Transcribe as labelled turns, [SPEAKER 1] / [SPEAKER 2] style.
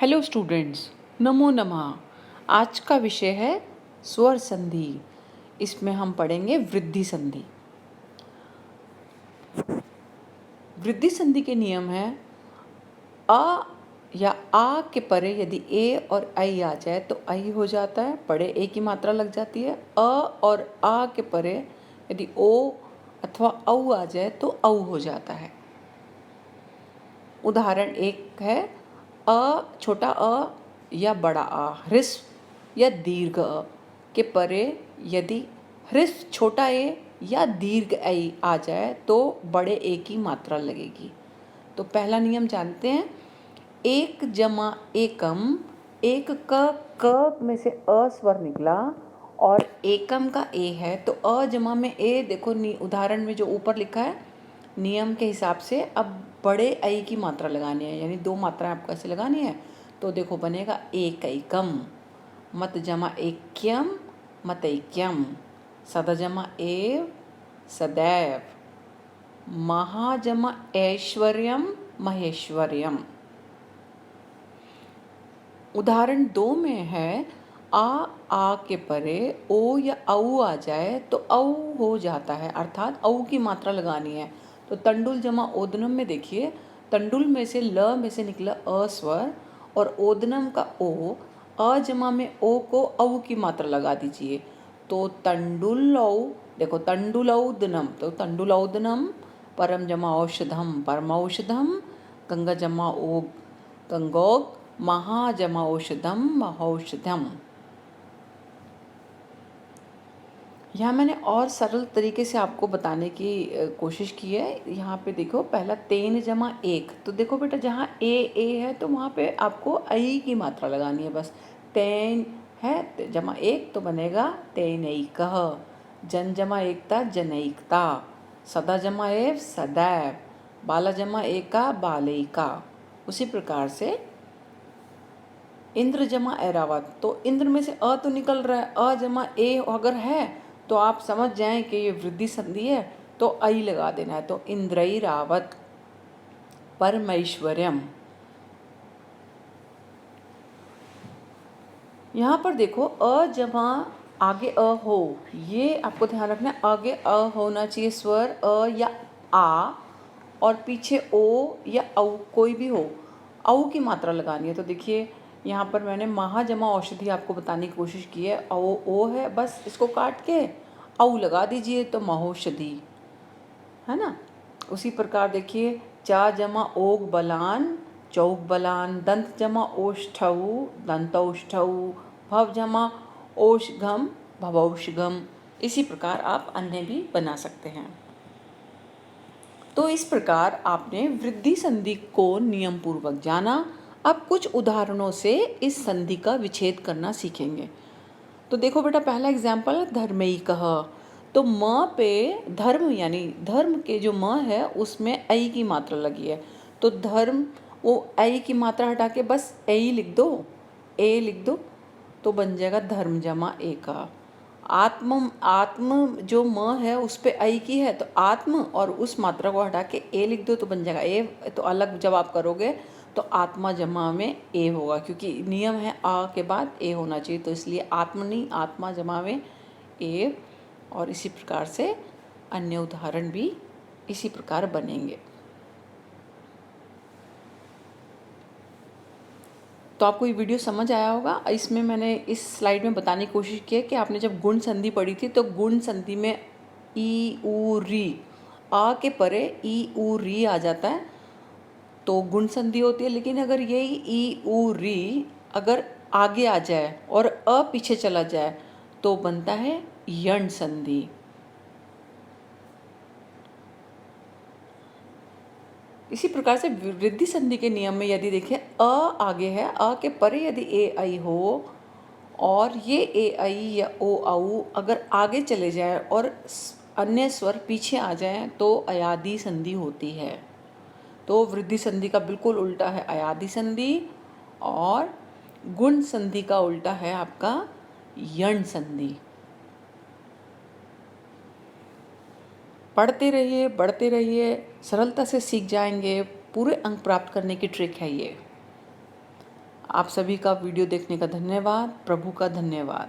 [SPEAKER 1] Hello students, नमो नमः। आज का विषय है स्वर संधि। इसमें हम पढ़ेंगे वृद्धि संधि। वृद्धि संधि के नियम है अ या आ के परे यदि ए और आई आ जाए तो आई हो जाता है, परे ए की मात्रा लग जाती है। अ और आ के परे यदि ओ अथवा औ आ जाए तो औ हो जाता है। उदाहरण एक है छोटा अ या बड़ा आ, ह्रस्व या दीर्घ अ के परे यदि ह्रस्व छोटा ए या दीर्घ ए आ जाए तो बड़े ए की मात्रा लगेगी। तो पहला नियम जानते हैं, एक जमा एकम, एक क में से अ स्वर निकला और एकम का ए है तो अ जमा में ए, देखो उदाहरण में जो ऊपर लिखा है नियम के हिसाब से अब बड़े आई की मात्रा लगानी है, यानी दो मात्राएं आपको ऐसे लगानी है। तो देखो बनेगा एकैकम, मत जमा ऐक्यम मतैक्यम, सदा जमा एव सदैव, महा जमा ऐश्वर्यम महेश्वर्यम। उदाहरण 2 में है आ के परे ओ या औ आ जाए तो औ हो जाता है, अर्थात औ की मात्रा लगानी है। तो तंडुल जमा ओदनम में देखिए, तंडुल में से ल में से निकला अ स्वर और ओदनम का ओ, अ जमा में ओ को औ की मात्रा लगा दीजिए तो तंडुलौ, देखो तंडुलौदनम, तो तंडुलौदनम, परम जमा औषधम परमौषधम, गंगा जमा ओग गंगोग, महा जमा औषधम महौषधम। यहाँ मैंने और सरल तरीके से आपको बताने की कोशिश की है। यहाँ पे देखो, पहला तेन जमा एक, तो देखो बेटा जहाँ ए है तो वहाँ पे आपको आई की मात्रा लगानी है बस। तेन है जमा एक तो बनेगा तेनैकः, जन जमा एकता जनैकता, सदा जमा एव सदैव, बाला जमा एका बालैका। उसी प्रकार से इंद्र जमा ऐरावत, तो इंद्र में से अ तो निकल रहा है, अ जमा ए अगर है तो आप समझ जाएं कि ये वृद्धि संधि है तो आई लगा देना है। तो इंद्रैरावत परमैश्वर्यम। यहाँ पर देखो अ जमा आगे अ हो, ये आपको ध्यान रखना है, आगे अ होना चाहिए स्वर अ या आ और पीछे ओ या औ कोई भी हो, औ की मात्रा लगानी है। तो देखिए यहाँ पर मैंने महा जमा औषधि आपको बताने की कोशिश की है, ओ है, बस इसको काट के औ लगा दीजिए तो महौषधि है ना। उसी प्रकार देखिए चा जमा ओग बलान चौक बलान, दंत जमा ओष्ठऊ दंतौष्ठऊ, भव जमा ओषघम भवौषघम। इसी प्रकार आप अन्य भी बना सकते हैं। तो इस प्रकार आपने वृद्धि संधि को नियम पूर्वक जाना। अब कुछ उदाहरणों से इस संधि का विच्छेद करना सीखेंगे। तो देखो बेटा, पहला एग्जाम्पल है धर्मैकः। तो म पे धर्म यानी धर्म के जो म है उसमें ऐ की मात्रा लगी है, तो धर्म वो ऐ की मात्रा हटा के बस ऐ लिख दो, ए लिख दो तो बन जाएगा धर्म जमा एका। आत्म जो म है उस पे ऐ की है तो आत्म, और उस मात्रा को हटा के ए लिख दो तो बन जाएगा ए। तो अलग जब आप करोगे तो आत्मा जमा में ए होगा, क्योंकि नियम है आ के बाद ए होना चाहिए, तो इसलिए आत्म नहीं, आत्मा जमा में ए। और इसी प्रकार से अन्य उदाहरण भी इसी प्रकार बनेंगे। तो आपको ये वीडियो समझ आया होगा। इसमें मैंने इस स्लाइड में बताने की कोशिश की है कि आपने जब गुण संधि पढ़ी थी तो गुण संधि में ई ऊ री, आ के परे ई ऊ री आ जाता है तो गुण संधि होती है। लेकिन अगर यही ई ऊ री अगर आगे आ जाए और अ पीछे चला जाए तो बनता है यण संधि। इसी प्रकार से वृद्धि संधि के नियम में यदि देखें अ आगे है, अ के परे यदि ए आई हो और ये ए आई या ओ औ अगर आगे चले जाए और अन्य स्वर पीछे आ जाए तो अयादि संधि होती है। तो वृद्धि संधि का बिल्कुल उल्टा है अयादि संधि, और गुण संधि का उल्टा है आपका यण संधि। पढ़ते रहिए, बढ़ते रहिए, सरलता से सीख जाएंगे। पूरे अंक प्राप्त करने की ट्रिक है ये। आप सभी का वीडियो देखने का धन्यवाद। प्रभु का धन्यवाद।